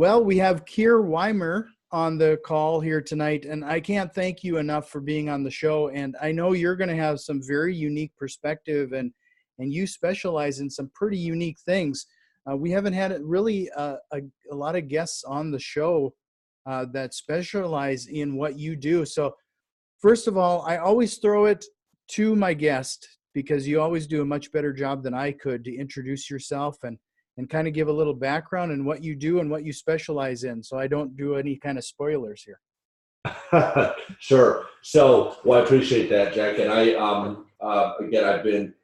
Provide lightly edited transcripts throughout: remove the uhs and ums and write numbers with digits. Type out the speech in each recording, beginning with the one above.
Well, we have Keir Weimer on the call here tonight, and I can't thank you enough for being on the show. And I know you're going to have some very unique perspective, and you specialize in some pretty unique things. We haven't had really a lot of guests on the show that specialize in what you do. So first of all, I always throw it to my guest because you always do a much better job than I could to introduce yourself and kind of give a little background and what you do and what you specialize in, so I don't do any kind of spoilers here. Sure. So, well, I appreciate that, Jack. And again, I've been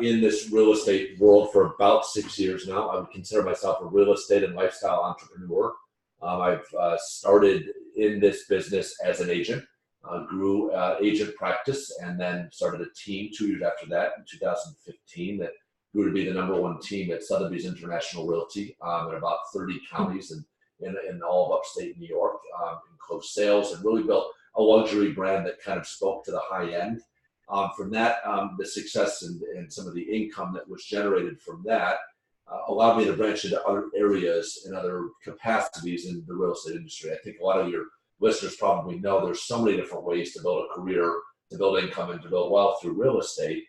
in this real estate world for about 6 years now. I would consider myself a real estate and lifestyle entrepreneur. I've started in this business as an agent, grew agent practice, and then started a team 2 years after that in 2015 that grew to be the #1 team at Sotheby's International Realty in about 30 counties and in all of upstate New York, and closed sales and really built a luxury brand that kind of spoke to the high end. From that, the success and some of the income that was generated from that allowed me to branch into other areas and other capacities in the real estate industry. I think a lot of your listeners probably know there's so many different ways to build a career, to build income, and to build wealth through real estate.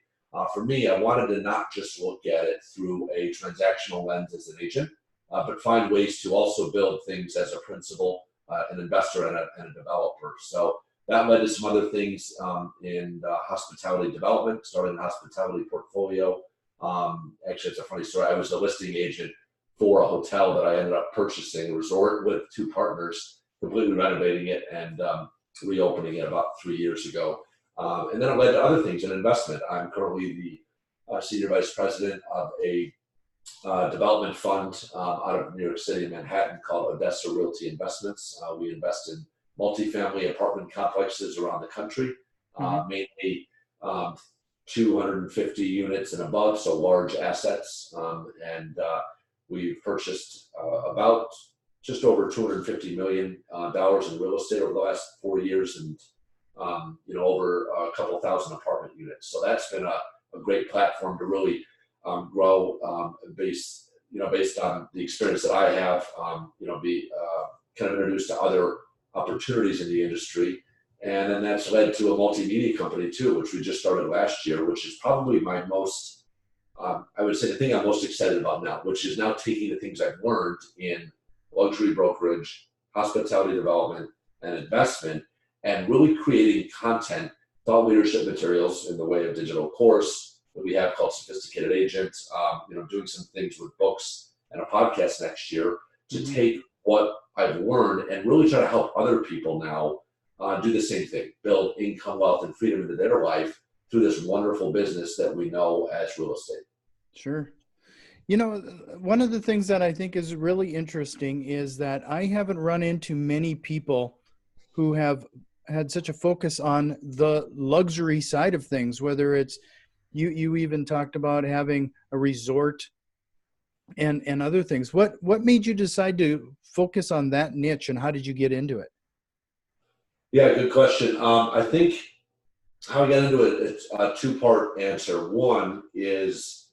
For me, I wanted to not just look at it through a transactional lens as an agent, but find ways to also build things as a principal, an investor, and a developer. So that led to some other things in hospitality development, starting a hospitality portfolio. Actually, it's a funny story. I was a listing agent for a hotel that I ended up purchasing, a resort with two partners, completely renovating it and reopening it about 3 years ago. And then it led to other things in investment. I'm currently the senior vice president of a development fund out of New York City and Manhattan called Odessa Realty Investments. We invest in multifamily apartment complexes around the country, mainly 250 units and above, so large assets. And we've purchased about just over $250 million in real estate over the last 4 years, and over a couple thousand apartment units. So that's been a great platform to really grow based on the experience that I have, be kind of introduced to other opportunities in the industry. And then that's led to a multimedia company too, which we just started last year, which is probably my most, I would say the thing I'm most excited about now, which is now taking the things I've learned in luxury brokerage, hospitality development, and investment, and really creating content, thought leadership materials in the way of digital course that we have called Sophisticated Agents, doing some things with books and a podcast next year to take what I've learned and really try to help other people now do the same thing, build income, wealth, and freedom into their life through this wonderful business that we know as real estate. Sure. One of the things that I think is really interesting is that I haven't run into many people who have had such a focus on the luxury side of things, whether it's you even talked about having a resort and other things. What made you decide to focus on that niche, and how did you get into it? Yeah, good question. I think how I got into it, it's a two-part answer. One is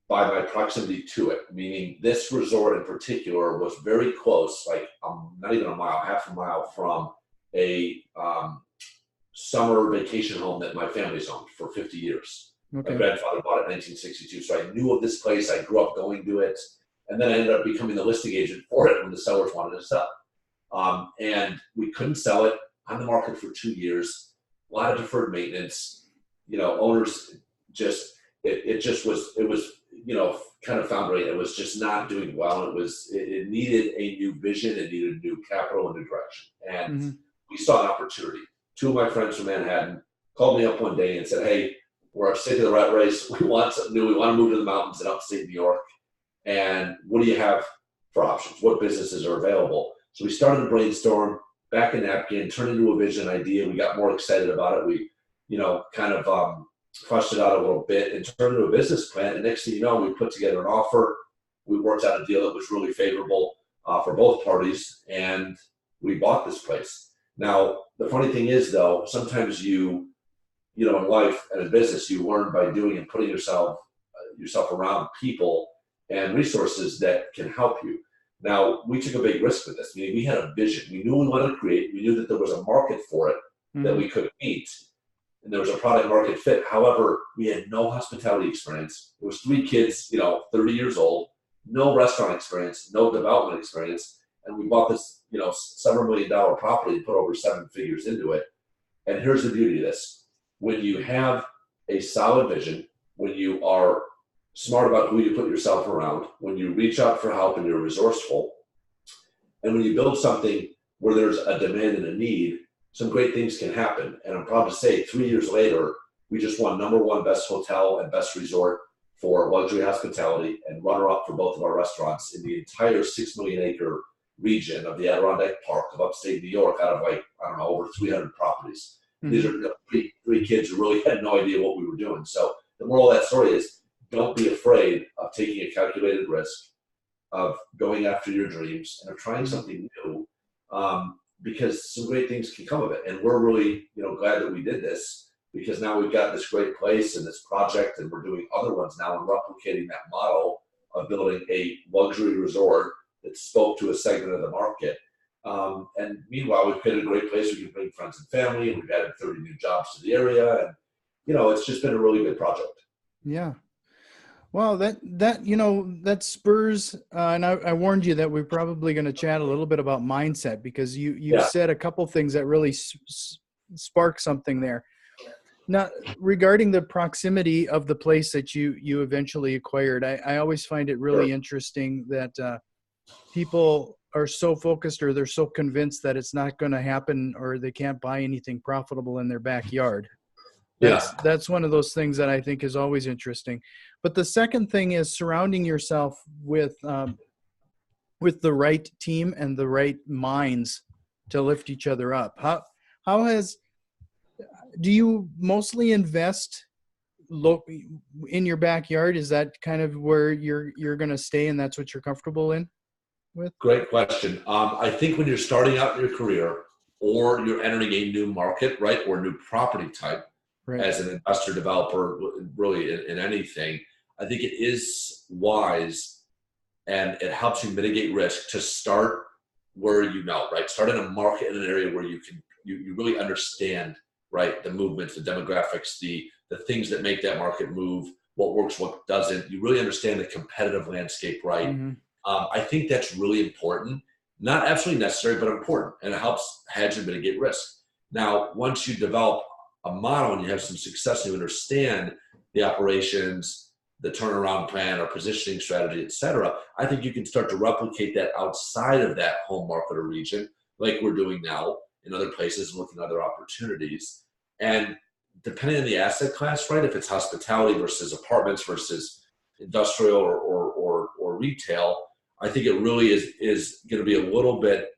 by my proximity to it, meaning this resort in particular was very close, like not even a mile, half a mile from a summer vacation home that my family's owned for 50 years. Okay. My grandfather bought it in 1962, so I knew of this place. I grew up going to it, and then I ended up becoming the listing agent for it when the sellers wanted to sell. And we couldn't sell it, on the market for 2 years, a lot of deferred maintenance. Owners it was kind of foundering. It was just not doing well. It needed a new vision. It needed new capital and new direction. And we saw an opportunity. Two of my friends from Manhattan called me up one day and said, "Hey, we're sick of the rat race. We want something new. We want to move to the mountains in upstate New York. And what do you have for options? What businesses are available?" So we started to brainstorm, back a napkin, turned into a vision idea. We got more excited about it. We, kind of fleshed it out a little bit and turned into a business plan. And next thing you know, we put together an offer. We worked out a deal that was really favorable for both parties, and we bought this place. Now, the funny thing is, though, sometimes in life and in business, you learn by doing and putting yourself around people and resources that can help you. Now, we took a big risk with this. I mean, we had a vision. We knew we wanted to create. We knew that there was a market for it that we could meet, and there was a product market fit. However, we had no hospitality experience. There was 3 kids, 30 years old, no restaurant experience, no development experience, and we bought this, $several million property and put over 7 figures into it. And here's the beauty of this: when you have a solid vision, when you are smart about who you put yourself around, when you reach out for help and you're resourceful, and when you build something where there's a demand and a need, some great things can happen. And I'm proud to say 3 years later, we just won #1 best hotel and best resort for luxury hospitality and runner-up for both of our restaurants in the entire 6 million acre region of the Adirondack Park of upstate New York out of over 300 properties. These are three kids who really had no idea what we were doing. So the moral of that story is, don't be afraid of taking a calculated risk, of going after your dreams, and of trying something new, because some great things can come of it. And we're really, glad that we did this, because now we've got this great place and this project, and we're doing other ones now and replicating that model of building a luxury resort that spoke to a segment of the market. And meanwhile, we've created a great place we can bring friends and family, and we've added 30 new jobs to the area. And, it's just been a really good project. Yeah. Well, that spurs, and I warned you that we're probably going to chat a little bit about mindset, because you said a couple things that really spark something there. Now, regarding the proximity of the place that you eventually acquired, I always find it really interesting that people are so focused, or they're so convinced that it's not going to happen, or they can't buy anything profitable in their backyard. That's one of those things that I think is always interesting. But the second thing is surrounding yourself with the right team and the right minds to lift each other up. Do you mostly invest in your backyard? Is that kind of where you're going to stay, and that's what you're comfortable with? Great question. I think when you're starting out in your career, or you're entering a new market, right, or new property type, as an investor developer, really in anything, I think it is wise, and it helps you mitigate risk to start where right? Start in a market, in an area where you really understand, right, the movements, the demographics, the things that make that market move, what works, what doesn't. You really understand the competitive landscape, right? I think that's really important. Not absolutely necessary, but important, and it helps hedge and mitigate risk. Now, once you develop a model and you have some success, and you understand the operations, the turnaround plan or positioning strategy, et cetera, I think you can start to replicate that outside of that home market or region, like we're doing now in other places, looking at other opportunities. And depending on the asset class, right, if it's hospitality versus apartments versus industrial or retail, I think it really is going to be a little bit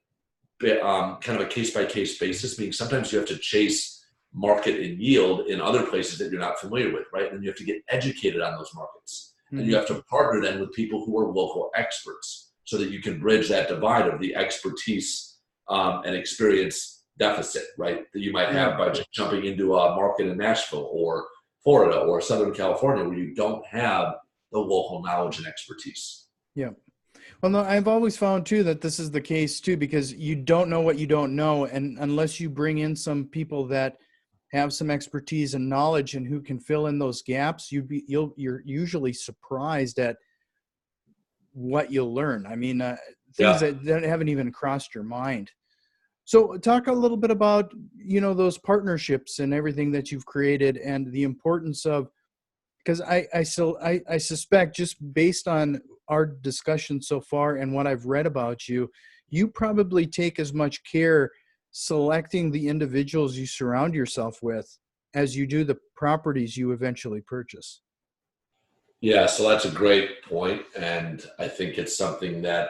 kind of a case-by-case basis, meaning sometimes you have to chase market and yield in other places that you're not familiar with, right? And you have to get educated on those markets. And you have to partner then with people who are local experts, so that you can bridge that divide of the expertise and experience deficit, right, that you might have by just jumping into a market in Nashville or Florida or Southern California, where you don't have the local knowledge and expertise. Yeah. Well, no, I've always found too that this is the case too, because you don't know what you don't know, and unless you bring in some people that have some expertise and knowledge and who can fill in those gaps, you're usually surprised at what you'll learn. I mean, things that haven't even crossed your mind. So talk a little bit about, those partnerships and everything that you've created, and the importance of, because I suspect, just based on our discussion so far and what I've read about you, you probably take as much care selecting the individuals you surround yourself with as you do the properties you eventually purchase. Yeah, so that's a great point. And I think it's something that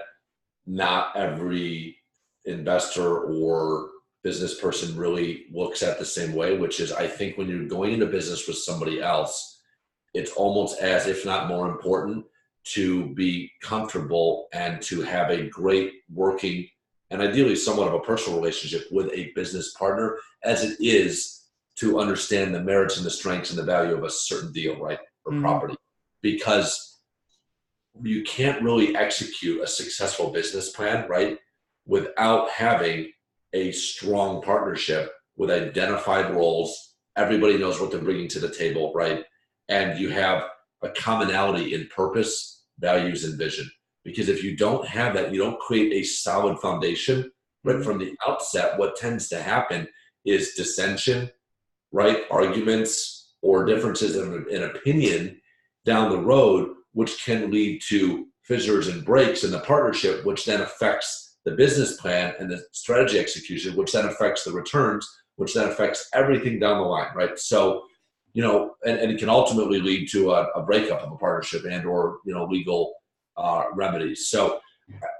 not every investor or business person really looks at the same way, which is, I think when you're going into business with somebody else, it's almost as, if not more important, to be comfortable and to have a great working and ideally somewhat of a personal relationship with a business partner, as it is to understand the merits and the strengths and the value of a certain deal, right, or property. Because you can't really execute a successful business plan, right, without having a strong partnership with identified roles. Everybody knows what they're bringing to the table, right? And you have a commonality in purpose, values, and vision. Because if you don't have that, you don't create a solid foundation, right? From the outset, what tends to happen is dissension, right? Arguments or differences in opinion down the road, which can lead to fissures and breaks in the partnership, which then affects the business plan and the strategy execution, which then affects the returns, which then affects everything down the line, right? So, and it can ultimately lead to a breakup of a partnership and or, legal remedies. So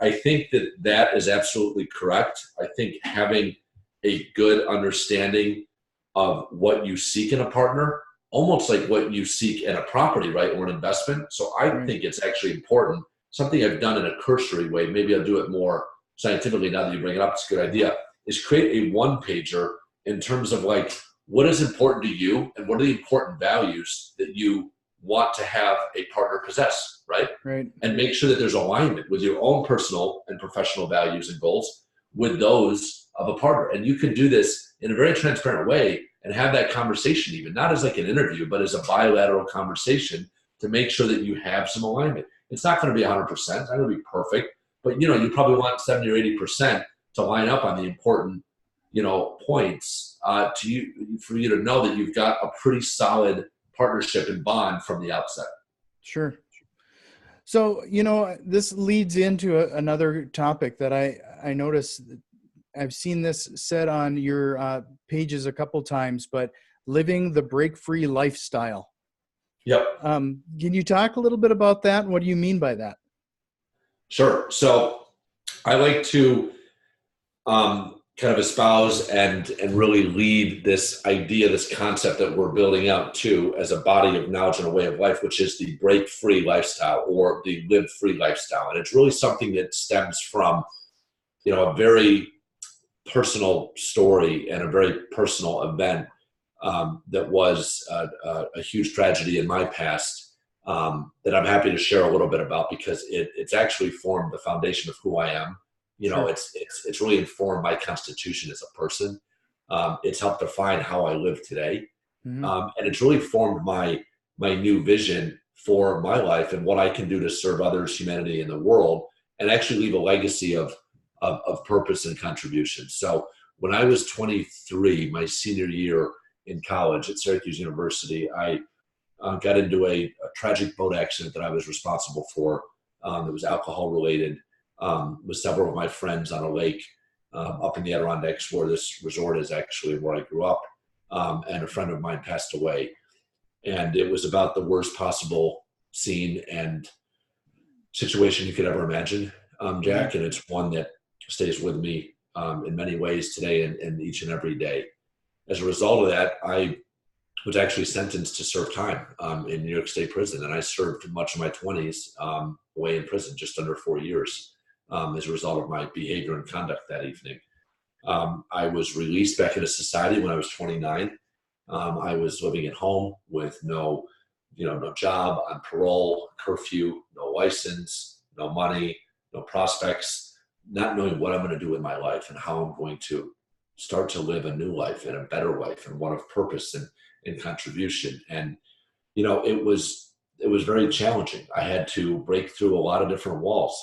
I think that is absolutely correct. I think having a good understanding of what you seek in a partner, almost like what you seek in a property, right, or an investment. So I think it's actually important. Something I've done in a cursory way, maybe I'll do it more scientifically now that you bring it up, it's a good idea, is create a one-pager in terms of like, what is important to you and what are the important values that you want to have a partner possess, right? Right. And make sure that there's alignment with your own personal and professional values and goals with those of a partner. And you can do this in a very transparent way and have that conversation, even not as like an interview, but as a bilateral conversation to make sure that you have some alignment. It's not going to be 100%, it's not going to be perfect, but you probably want 70 or 80% to line up on the important, points for you to know that you've got a pretty solid partnership and bond from the outset. Sure. So, this leads into another topic that I noticed. I've seen this said on your pages a couple times, but living the break-free lifestyle. Yep. Can you talk a little bit about that? What do you mean by that? Sure. So I like to kind of espouse and really lead this idea, this concept that we're building out to as a body of knowledge and a way of life, which is the break-free lifestyle or the live-free lifestyle. And it's really something that stems from, a very personal story and a very personal event that was a huge tragedy in my past that I'm happy to share a little bit about because it's actually formed the foundation of who I am. Sure. It's really informed my constitution as a person. It's helped define how I live today. Mm-hmm. And it's really formed my new vision for my life and what I can do to serve others, humanity, and the world, and actually leave a legacy of purpose and contribution. So when I was 23, my senior year in college at Syracuse University, I got into a tragic boat accident that I was responsible for. It was alcohol related. With several of my friends on a lake up in the Adirondacks where this resort is actually where I grew up. And a friend of mine passed away. And it was about the worst possible scene and situation you could ever imagine, Jack. And it's one that stays with me in many ways today and each and every day. As a result of that, I was actually sentenced to serve time in New York State prison. And I served much of my 20s away in prison, just under 4 years. As a result of my behavior and conduct that evening. I was released back into society when I was 29. I was living at home with no job, on parole, curfew, no license, no money, no prospects, not knowing what I'm going to do with my life and how I'm going to start to live a new life and a better life and one of purpose and contribution. And, it was very challenging. I had to break through a lot of different walls.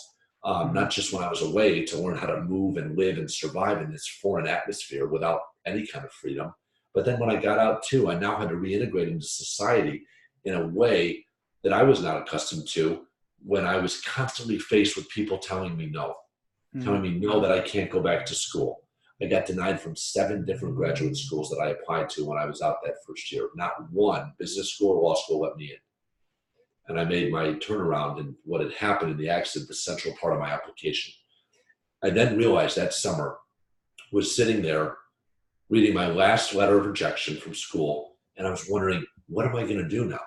Not just when I was away to learn how to move and live and survive in this foreign atmosphere without any kind of freedom. But then when I got out too, I now had to reintegrate into society in a way that I was not accustomed to when I was constantly faced with people telling me no, telling me no, that I can't go back to school. I got denied from 7 different graduate schools that I applied to when I was out that first year. Not one business school or law school let me in. And I made my turnaround and what had happened in the accident the central part of my application. I then realized that summer was sitting there reading my last letter of rejection from school, and I was wondering, what am I going to do now?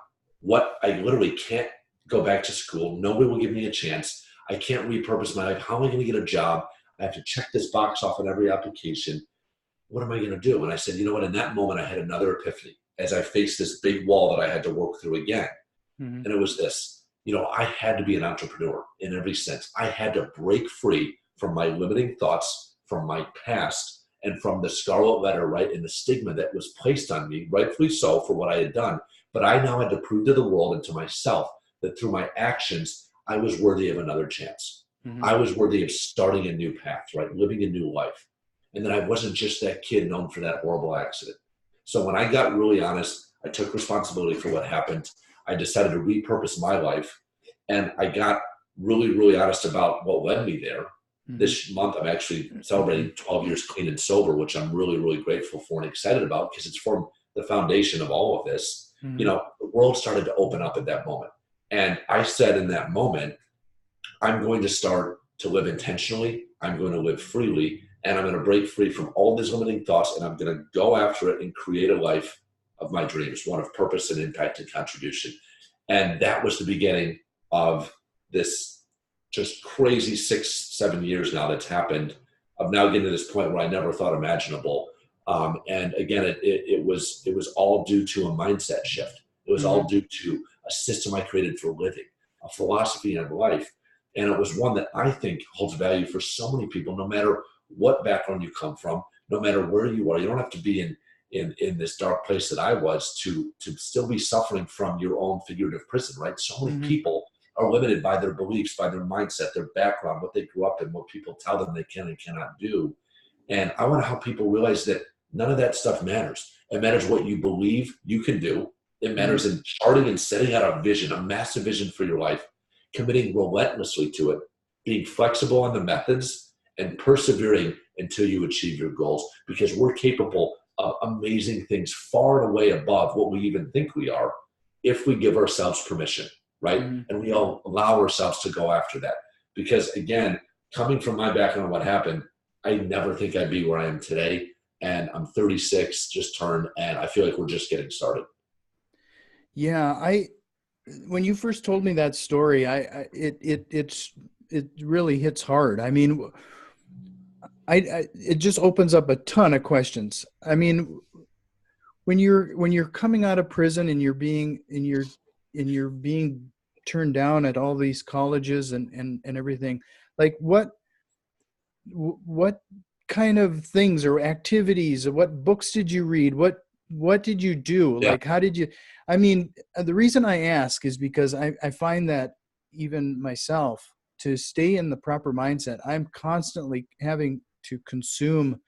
I literally can't go back to school. Nobody will give me a chance. I can't repurpose my life. How am I going to get a job? I have to check this box off on every application. What am I going to do? And I said, you know what? In that moment, I had another epiphany as I faced this big wall that I had to work through again. And it was this: I had to be an entrepreneur in every sense. I had to break free from my limiting thoughts, from my past, and from the scarlet letter, right, and the stigma that was placed on me, rightfully so, for what I had done. But I now had to prove to the world and to myself that through my actions, I was worthy of another chance. Mm-hmm. I was worthy of starting a new path, right, living a new life. And that I wasn't just that kid known for that horrible accident. So when I got really honest, I took responsibility for what happened. I decided to repurpose my life. And I got really, really honest about what led me there. Mm-hmm. This month, I'm actually celebrating 12 years clean and sober, which I'm really, really grateful for and excited about because it's formed the foundation of all of this. Mm-hmm. The world started to open up at that moment. And I said in that moment, I'm going to start to live intentionally. I'm going to live freely. And I'm going to break free from all these limiting thoughts, and I'm going to go after it and create a life of my dreams, one of purpose and impact and contribution. And that was the beginning of this just crazy 6-7 years now that's happened, of now getting to this point where I never thought imaginable. And again, it was all due to a mindset shift. It was all due to a system I created for living, a philosophy of life. And it was one that I think holds value for so many people, no matter what background you come from, no matter where you are. You don't have to be in this dark place that I was to still be suffering from your own figurative prison, right? So many people are limited by their beliefs, by their mindset, their background, what they grew up in, what people tell them they can and cannot do. And I want to help people realize that none of that stuff matters. It matters what you believe you can do. It matters in charting and setting out a vision, a massive vision for your life, committing relentlessly to it, being flexible on the methods, and persevering until you achieve your goals, because we're capable of amazing things far and away above what we even think we are if we give ourselves permission, right? And we all allow ourselves to go after that. Because again, coming from my background and what happened, I never think I'd be where I am today. And I'm 36, just turned, and I feel like we're just getting started. Yeah, when you first told me that story, it really hits hard. I mean, it just opens up a ton of questions. I mean, when you're coming out of prison and you're being turned down at all these colleges and everything, like what kind of things or activities, or what books did you read? What did you do? Yeah. Like, how did you, I mean, the reason I ask is because I find that even myself, to stay in the proper mindset, I'm constantly having to consume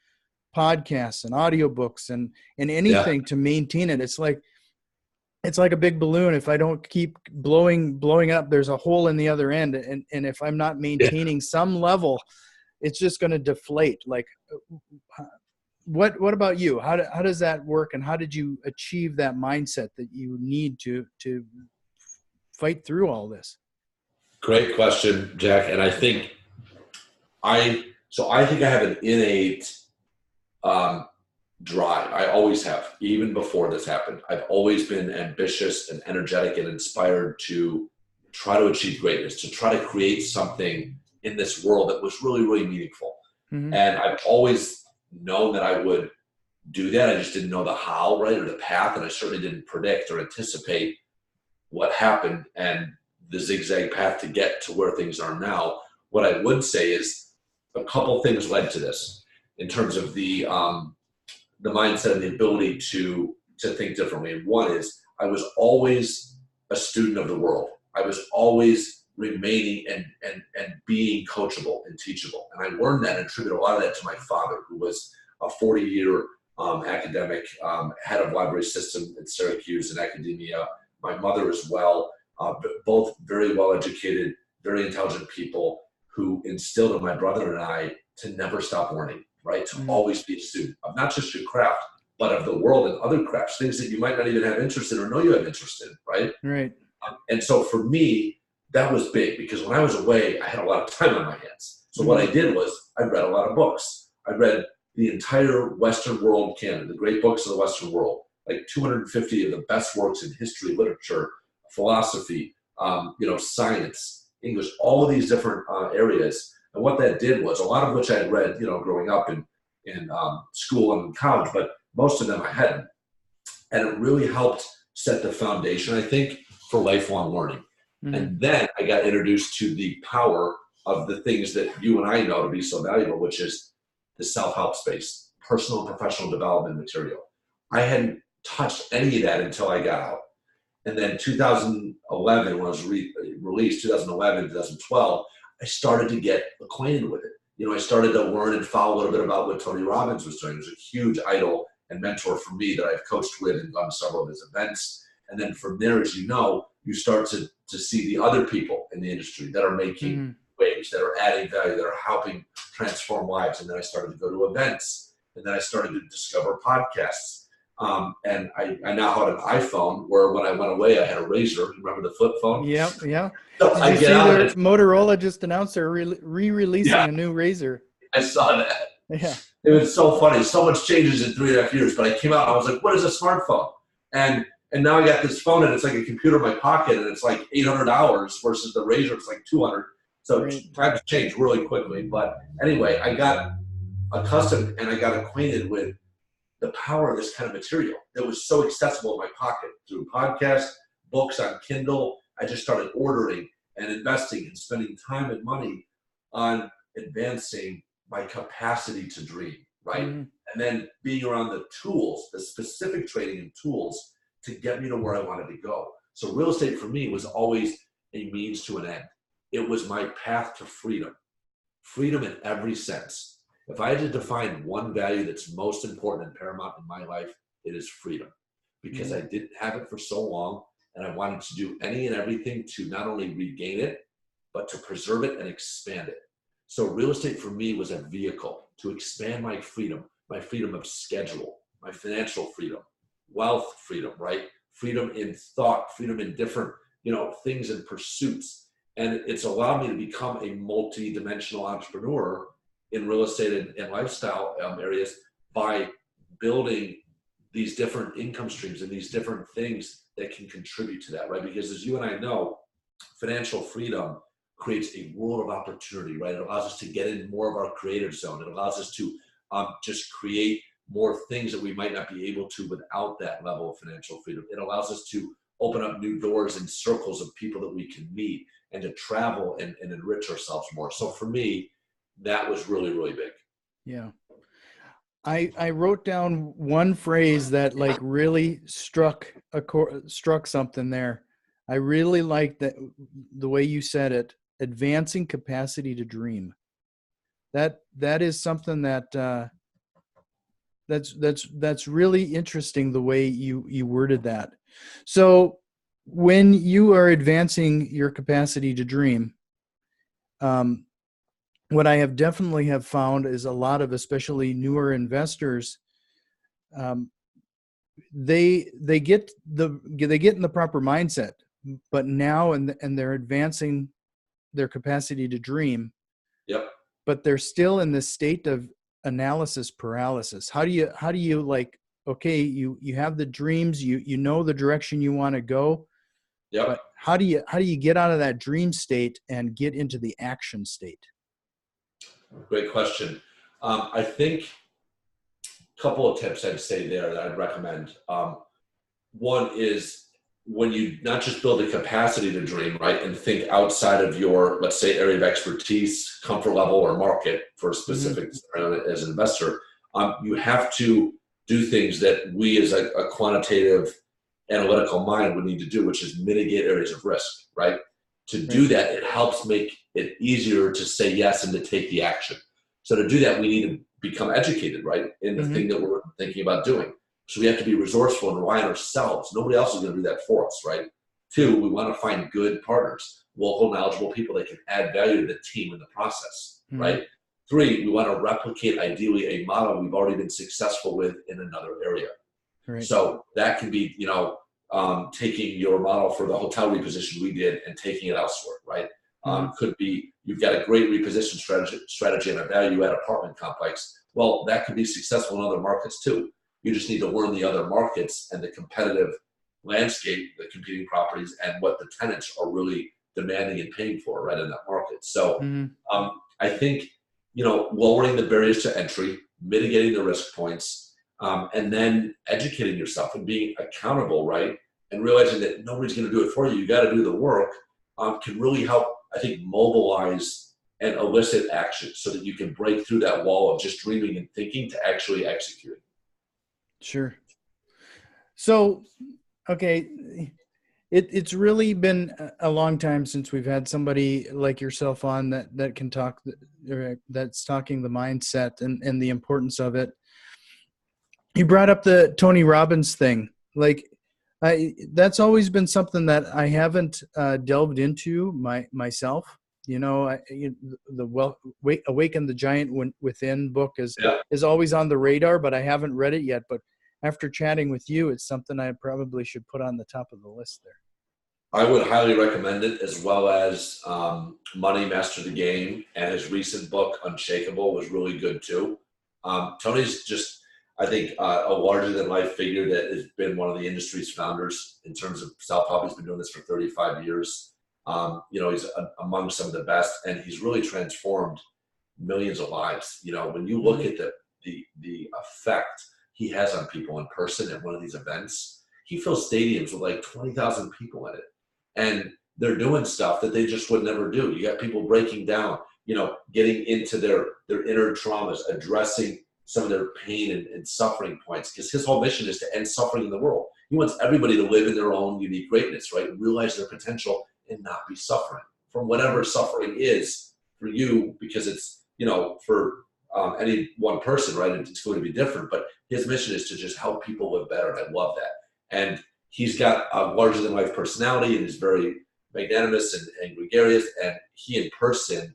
podcasts and audiobooks and anything to maintain it. It's like a big balloon. If I don't keep blowing up, there's a hole in the other end. And if I'm not maintaining some level, it's just going to deflate. Like, what about you? How does that work? And how did you achieve that mindset that you need to fight through all this? Great question, Jack. And I think I have an innate drive. I always have, even before this happened. I've always been ambitious and energetic and inspired to try to achieve greatness, to try to create something in this world that was really, really meaningful. And I've always known that I would do that. I just didn't know the how, right, or the path, and I certainly didn't predict or anticipate what happened and the zigzag path to get to where things are now. What I would say is a couple things led to this in terms of the mindset and the ability to think differently. And one is I was always a student of the world. I was always remaining and being coachable and teachable. And I learned that and attribute a lot of that to my father, who was a 40-year academic, head of library system at Syracuse in academia. My mother as well, both very well-educated, very intelligent people who instilled in my brother and I to never stop learning, right? To always be a student of not just your craft, but of the world and other crafts, things that you might not even have interest in or know you have interest in, right? Right. And so for me, that was big because when I was away, I had a lot of time on my hands. So what I did was I read a lot of books. I read the entire Western world canon, the great books of the Western world, like 250 of the best works in history, literature, philosophy, science, English, all of these different areas. And what that did was, a lot of which I had read, growing up in school and in college, but most of them I hadn't. And it really helped set the foundation, I think, for lifelong learning. Mhm. And then I got introduced to the power of the things that you and I know to be so valuable, which is the self-help space, personal and professional development material. I hadn't touched any of that until I got out. And then 2011, when I was released, 2011, 2012, I started to get acquainted with it. I started to learn and follow a little bit about what Tony Robbins was doing. He was a huge idol and mentor for me that I've coached with and gone to several of his events. And then from there, as you know, you start to see the other people in the industry that are making waves, that are adding value, that are helping transform lives. And then I started to go to events. And then I started to discover podcasts. And I now had an iPhone where when I went away, I had a Razor. Remember the flip phone? Yeah, yeah. So Did I you get see out their and Motorola just announced they're re-releasing yeah, a new Razor? I saw that. Yeah. It was so funny. So much changes in 3.5 years. But I came out and I was like, what is a smartphone? And now I got this phone and it's like a computer in my pocket and it's like $800 versus the Razor. It's like 200. So Right. times change really quickly. But anyway, I got accustomed and I got acquainted with the power of this kind of material that was so accessible in my pocket through podcasts, books on Kindle. I just started ordering and investing and spending time and money on advancing my capacity to dream, right? Mhm. And then being around the tools, the specific training and tools to get me to where I wanted to go. So real estate for me was always a means to an end. It was my path to freedom, freedom in every sense. If I had to define one value that's most important and paramount in my life, it is freedom. Because I didn't have it for so long, and I wanted to do any and everything to not only regain it, but to preserve it and expand it. So real estate for me was a vehicle to expand my freedom of schedule, my financial freedom, wealth freedom, right? Freedom in thought, freedom in different, things and pursuits. And it's allowed me to become a multi-dimensional entrepreneur in real estate and lifestyle areas by building these different income streams and these different things that can contribute to that, right? Because as you and I know, financial freedom creates a world of opportunity, right? It allows us to get in more of our creative zone. It allows us to just create more things that we might not be able to without that level of financial freedom. It allows us to open up new doors and circles of people that we can meet and to travel and enrich ourselves more. So for me, that was really, really big. Yeah. I wrote down one phrase that like really struck something there. I really liked that the way you said it, advancing capacity to dream. That is something that that's really interesting the way you worded that. So when you are advancing your capacity to dream, what I have definitely have found is a lot of especially newer investors, they get in the proper mindset, but now and they're advancing their capacity to dream. Yep. But they're still in this state of analysis paralysis. How do you like, okay, you have the dreams, you know the direction you want to go. Yep. But how do you get out of that dream state and get into the action state? Great question. I think a couple of tips I'd say there that I'd recommend. One is when you not just build a capacity to dream, right, and think outside of your, let's say, area of expertise, comfort level, or market for a specific as an investor, you have to do things that we as a quantitative analytical mind would need to do, which is mitigate areas of risk, right? To do that, it helps make it easier to say yes and to take the action. So to do that, we need to become educated, right, in the thing that we're thinking about doing. So we have to be resourceful and rely on ourselves. Nobody else is going to do that for us, right? 2, we want to find good partners, local, knowledgeable people that can add value to the team in the process, right? 3, we want to replicate ideally a model we've already been successful with in another area. Right. So that can be, taking your model for the hotel reposition we did and taking it elsewhere, right? Could be you've got a great reposition strategy on a value-add apartment complex. Well, that could be successful in other markets too. You just need to learn the other markets and the competitive landscape, the competing properties, and what the tenants are really demanding and paying for right in that market. So I think, lowering the barriers to entry, mitigating the risk points, and then educating yourself and being accountable, right? And realizing that nobody's going to do it for you. You got to do the work. can really help, I think, mobilize and elicit action so that you can break through that wall of just dreaming and thinking to actually executing. Sure. So, okay, it's really been a long time since we've had somebody like yourself on that can talk, that's talking the mindset and the importance of it. You brought up the Tony Robbins thing. Like, that's always been something that I haven't delved into myself. The Awaken the Giant Within book is always on the radar, but I haven't read it yet. But after chatting with you, it's something I probably should put on the top of the list there. I would highly recommend it, as well as Money Master the Game, and his recent book Unshakable was really good too. Tony's just, I think, a larger than life figure that has been one of the industry's founders in terms of self-help. He's been doing this for 35 years. He's among some of the best, and he's really transformed millions of lives. When you look at the effect he has on people in person at one of these events, he fills stadiums with like 20,000 people in it. And they're doing stuff that they just would never do. You got people breaking down, getting into their inner traumas, addressing some of their pain and suffering points, because his whole mission is to end suffering in the world. He wants everybody to live in their own unique greatness, right? Realize their potential and not be suffering from whatever suffering is for you, because it's, for any one person, right? It's going to be different, but his mission is to just help people live better. And I love that. And he's got a larger than life personality and is very magnanimous and gregarious. And he in person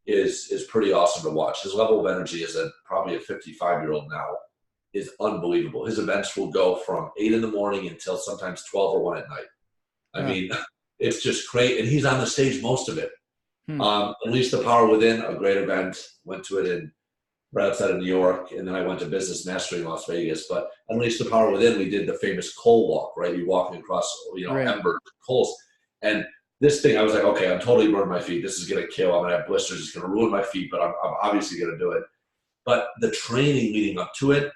is pretty awesome to watch. His level of energy as probably a 55-year-old now is unbelievable. His events will go from 8 in the morning until sometimes 12 or 1 at night. I mean, it's just great. And he's on the stage most of it. Unleash the Power Within, a great event. Went to it right outside of New York, and then I went to Business Mastery in Las Vegas. But Unleash the Power Within, we did the famous coal walk, right? You're walking across, embers, coals. And this thing, I was like, okay, I'm totally burning my feet. This is going to kill. I'm going to have blisters. It's going to ruin my feet, but I'm obviously going to do it. But the training leading up to it,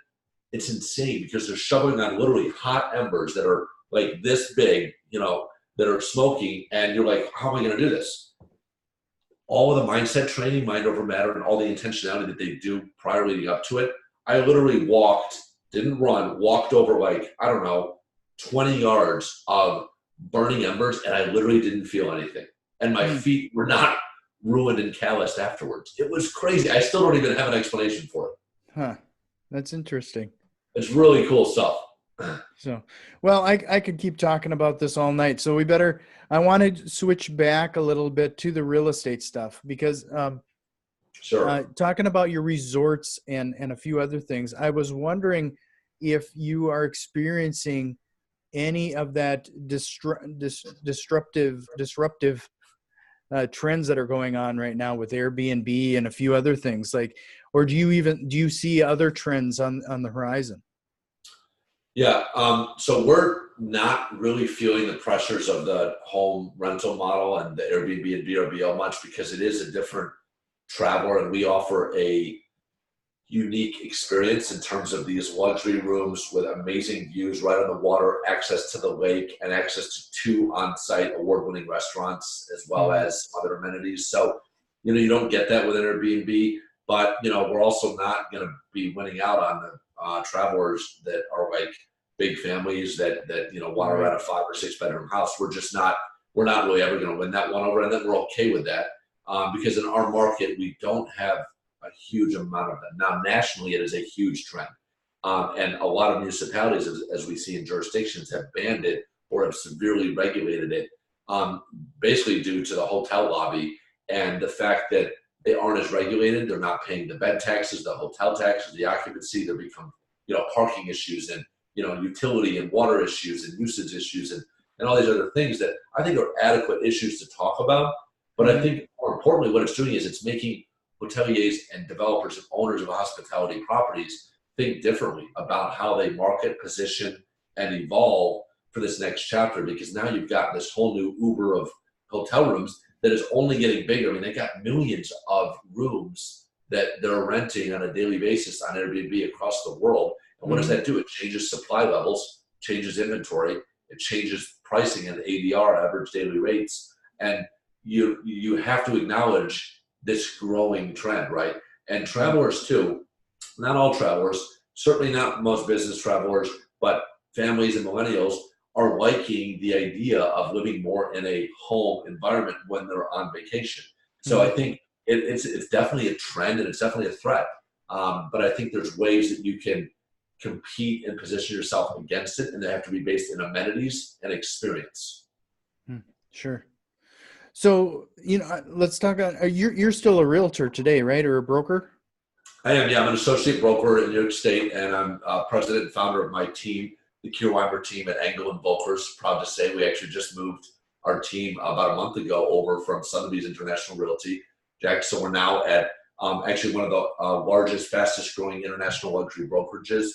it's insane, because they're shoveling on literally hot embers that are like this big, that are smoking. And you're like, how am I going to do this? All of the mindset training, mind over matter, and all the intentionality that they do prior leading up to it. I literally didn't run, walked over 20 yards of burning embers, and I literally didn't feel anything. And my feet were not ruined and calloused afterwards. It was crazy. I still don't even have an explanation for it. Huh. That's interesting. It's really cool stuff. So, well, I could keep talking about this all night. So I want to switch back a little bit to the real estate stuff, because sure. Talking about your resorts and a few other things, I was wondering if you are experiencing any of that disruptive trends that are going on right now with Airbnb and a few other things, or do you see other trends on the horizon? Yeah. So we're not really feeling the pressures of the home rental model and the Airbnb and VRBO much, because it is a different traveler, and we offer a unique experience in terms of these luxury rooms with amazing views right on the water, access to the lake, and access to 2 on-site award-winning restaurants, as well as other amenities. So, you don't get that with an Airbnb, but, we're also not going to be winning out on the travelers that are like big families that want to rent a 5 or 6 bedroom house. We're not really ever going to win that one over, and then we're okay with that, because in our market, we don't have a huge amount of that. Now, nationally, it is a huge trend. And a lot of municipalities, as we see in jurisdictions, have banned it or have severely regulated it, basically due to the hotel lobby and the fact that they aren't as regulated. They're not paying the bed taxes, the hotel taxes, the occupancy. There become, parking issues and, utility and water issues and usage issues and all these other things that I think are adequate issues to talk about. But I think more importantly, what it's doing is it's making hoteliers and developers and owners of hospitality properties think differently about how they market, position, and evolve for this next chapter, because now you've got this whole new Uber of hotel rooms that is only getting bigger. I mean, they got millions of rooms that they're renting on a daily basis on Airbnb across the world. And what does that do? It changes supply levels, changes inventory, it changes pricing and ADR, average daily rates. And you have to acknowledge this growing trend, right? And travelers too, not all travelers, certainly not most business travelers, but families and millennials are liking the idea of living more in a home environment when they're on vacation. So I think it's definitely a trend and it's definitely a threat. But I think there's ways that you can compete and position yourself against it, and they have to be based in amenities and experience. Sure. So, let's talk about, you're still a realtor today, right? Or a broker? I am, yeah. I'm an associate broker in New York State, and I'm president and founder of my team, the Keir Weimer team at Engel and Volkers. Proud to say we actually just moved our team about a month ago over from Sotheby's International Realty, Jack. So we're now at actually one of the largest, fastest growing international luxury brokerages.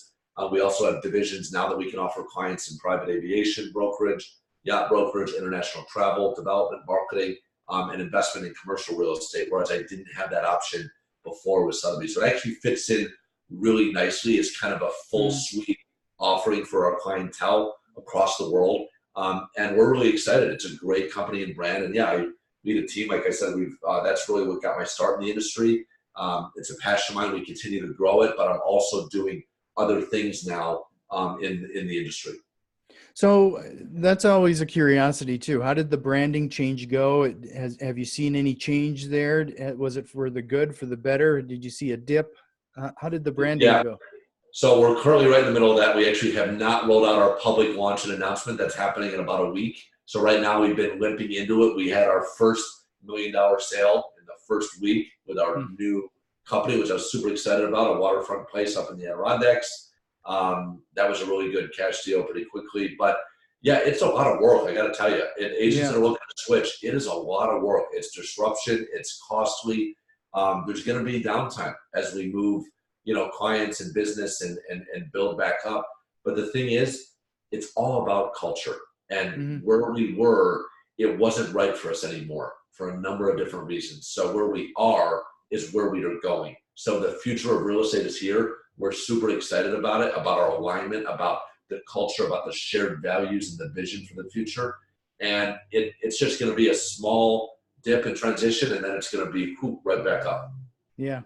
We also have divisions now that we can offer clients in private aviation brokerage, yacht brokerage, international travel, development, marketing, and investment in commercial real estate, whereas I didn't have that option before with Sotheby's. So it actually fits in really nicely. It's kind of a full suite offering for our clientele across the world. And we're really excited. It's a great company and brand. And yeah, I lead a team. Like I said, that's really what got my start in the industry. It's a passion of mine. We continue to grow it, but I'm also doing other things now in the industry. So that's always a curiosity too. How did the branding change go? Have you seen any change there? Was it for the good, for the better? Did you see a dip? How did the branding go? So we're currently right in the middle of that. We actually have not rolled out our public launch and announcement. That's happening in about a week. So right now we've been limping into it. We had our first $1 million sale in the first week with our new company, which I was super excited about, a waterfront place up in the Adirondacks. That was a really good cash deal pretty quickly. But yeah, it's a lot of work, I got to tell you. And agents that are looking to switch, it is a lot of work. It's disruption. It's costly. There's going to be downtime as we move, clients and business and build back up. But the thing is, it's all about culture. And where we were, it wasn't right for us anymore for a number of different reasons. So where we are is where we are going. So the future of real estate is here. We're super excited about it, about our alignment, about the culture, about the shared values and the vision for the future. And it's just going to be a small dip in transition, and then it's going to be right back up. Yeah.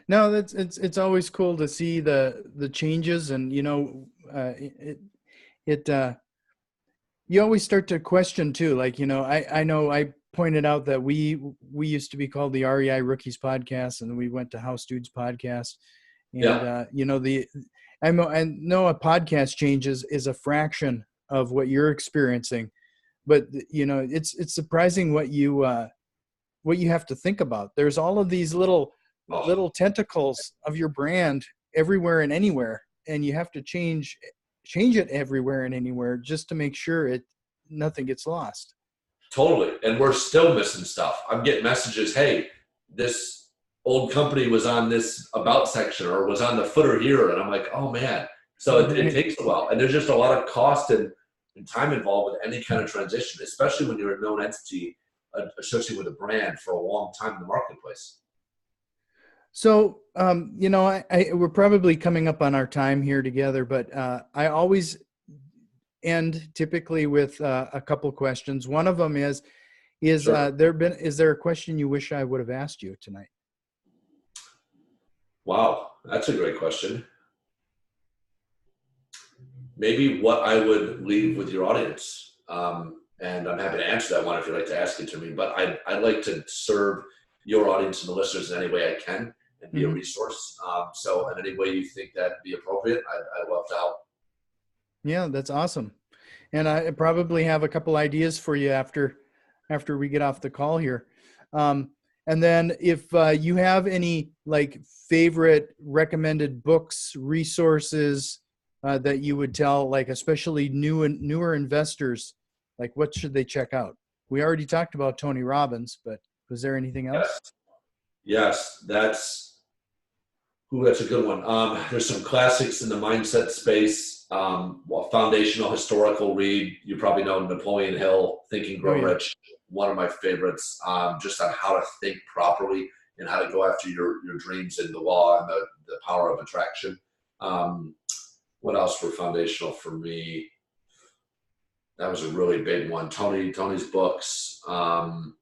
No, it's always cool to see the changes, and you always start to question too. Like, I know I pointed out that we used to be called the REI Rookies Podcast, and then we went to House Dudes Podcast. And, I know a podcast changes is a fraction of what you're experiencing, but it's surprising what you have to think about. There's all of these little tentacles of your brand everywhere and anywhere, and you have to change it everywhere and anywhere just to make sure nothing gets lost. Totally. And we're still missing stuff. I'm getting messages, hey, this old company was on this about section or was on the footer here. And I'm like, oh man. So it takes a while. And there's just a lot of cost and time involved with any kind of transition, especially when you're a known entity associated with a brand for a long time in the marketplace. So, we're probably coming up on our time here together, but I always end typically with a couple questions. One of them is there a question you wish I would have asked you tonight? Wow, that's a great question. Maybe what I would leave with your audience, and I'm happy to answer that one if you'd like to ask it to me, but I'd like to serve your audience and the listeners in any way I can and be a resource. So in any way you think that'd be appropriate, I'd love to help. Yeah, that's awesome. And I probably have a couple ideas for you after we get off the call here. And then if you have any favorite recommended books, resources that you would tell, especially newer investors, what should they check out? We already talked about Tony Robbins, but was there anything else? Yes, that's a good one. There's some classics in the mindset space. Foundational historical read. You probably know Napoleon Hill, Think and Grow Rich. One of my favorites, just on how to think properly and how to go after your dreams and the law and the power of attraction. What else were foundational for me? That was a really big one. Tony's books. Boy,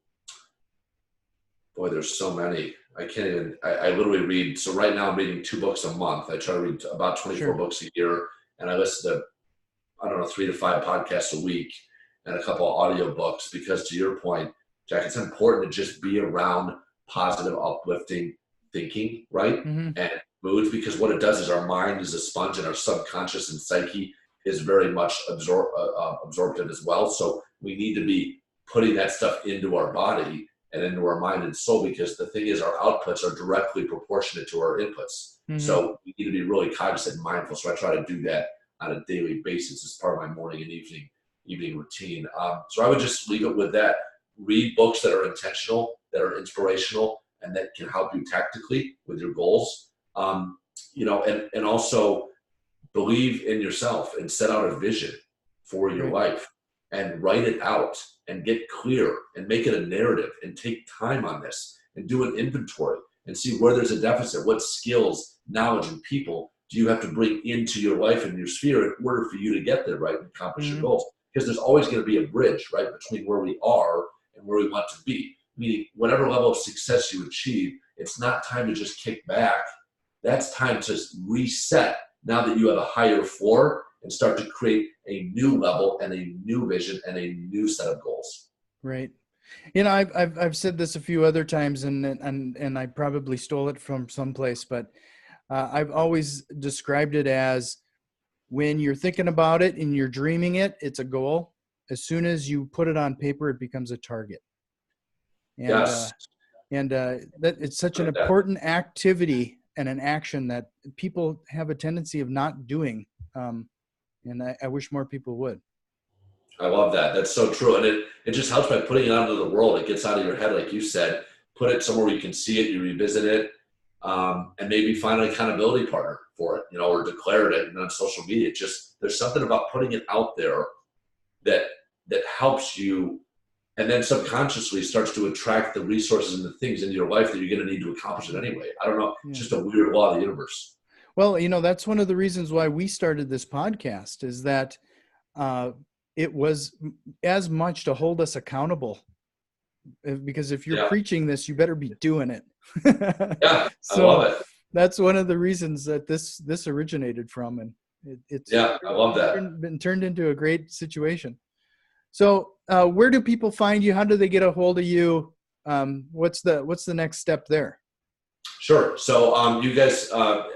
there's so many. I can't even, I literally read. So right now I'm reading 2 books a month. I try to read about 24 Sure. books a year. And I listen to, I don't know, 3 to 5 podcasts a week and a couple of audio books, because to your point, Jack, it's important to just be around positive, uplifting thinking, right? Mm-hmm. And moods, because what it does is our mind is a sponge and our subconscious and psyche is very much absorptive as well. So we need to be putting that stuff into our body and into our mind and soul, because the thing is our outputs are directly proportionate to our inputs. Mm-hmm. So we need to be really cognizant and mindful. So I try to do that on a daily basis as part of my morning and evening routine. So I would just leave it with that. Read books that are intentional, that are inspirational, and that can help you tactically with your goals. And also believe in yourself and set out a vision for your life and write it out and get clear and make it a narrative and take time on this and do an inventory and see where there's a deficit. What skills, knowledge, and people do you have to bring into your life and your sphere in order for you to get there, right, and accomplish your goals? Because there's always going to be a bridge, right, between where we are and where we want to be. Meaning, whatever level of success you achieve, it's not time to just kick back. That's time to reset now that you have a higher floor and start to create a new level and a new vision and a new set of goals. Right. I've said this a few other times, and I probably stole it from someplace, but I've always described it as, when you're thinking about it and you're dreaming it, it's a goal. As soon as you put it on paper, it becomes a target. And, yes. That it's such an important activity and an action that people have a tendency of not doing. And I wish more people would. I love that. That's so true. And it just helps by putting it out into the world. It gets out of your head, like you said. Put it somewhere where you can see it, you revisit it, and maybe find an accountability partner for it, or declare it on social media. There's something about putting it out there that helps you, and then subconsciously starts to attract the resources and the things into your life that you're going to need to accomplish it anyway. I don't know. It's just a weird law of the universe. Well, that's one of the reasons why we started this podcast, is that it was as much to hold us accountable, because if you're preaching this, you better be doing it. Yeah, so I love it. That's one of the reasons that this originated from, and it's I love that. Been turned into a great situation. So where do people find you? How do they get a hold of you? What's the next step there? Sure. So you guys,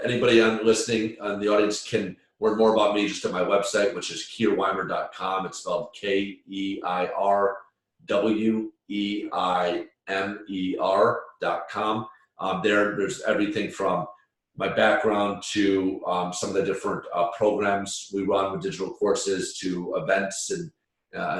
anybody listening in the audience can learn more about me just at my website, which is KeirWeimer.com. It's spelled KeirWeimer.com. There's everything from my background to some of the different programs we run with digital courses, to events and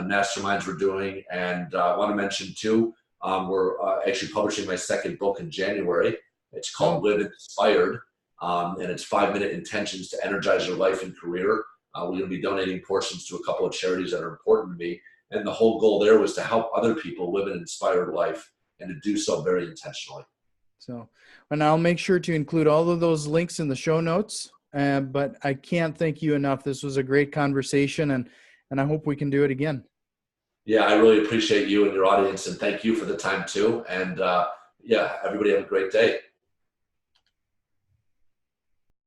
masterminds we're doing. And I want to mention too, we're actually publishing my second book in January. It's called Live Inspired, and it's 5-minute intentions to energize your life and career. We're going to be donating portions to a couple of charities that are important to me. And the whole goal there was to help other people live an inspired life, and to do so very intentionally. So, and I'll make sure to include all of those links in the show notes. But I can't thank you enough. This was a great conversation, and I hope we can do it again. Yeah, I really appreciate you and your audience, and thank you for the time too. And everybody have a great day.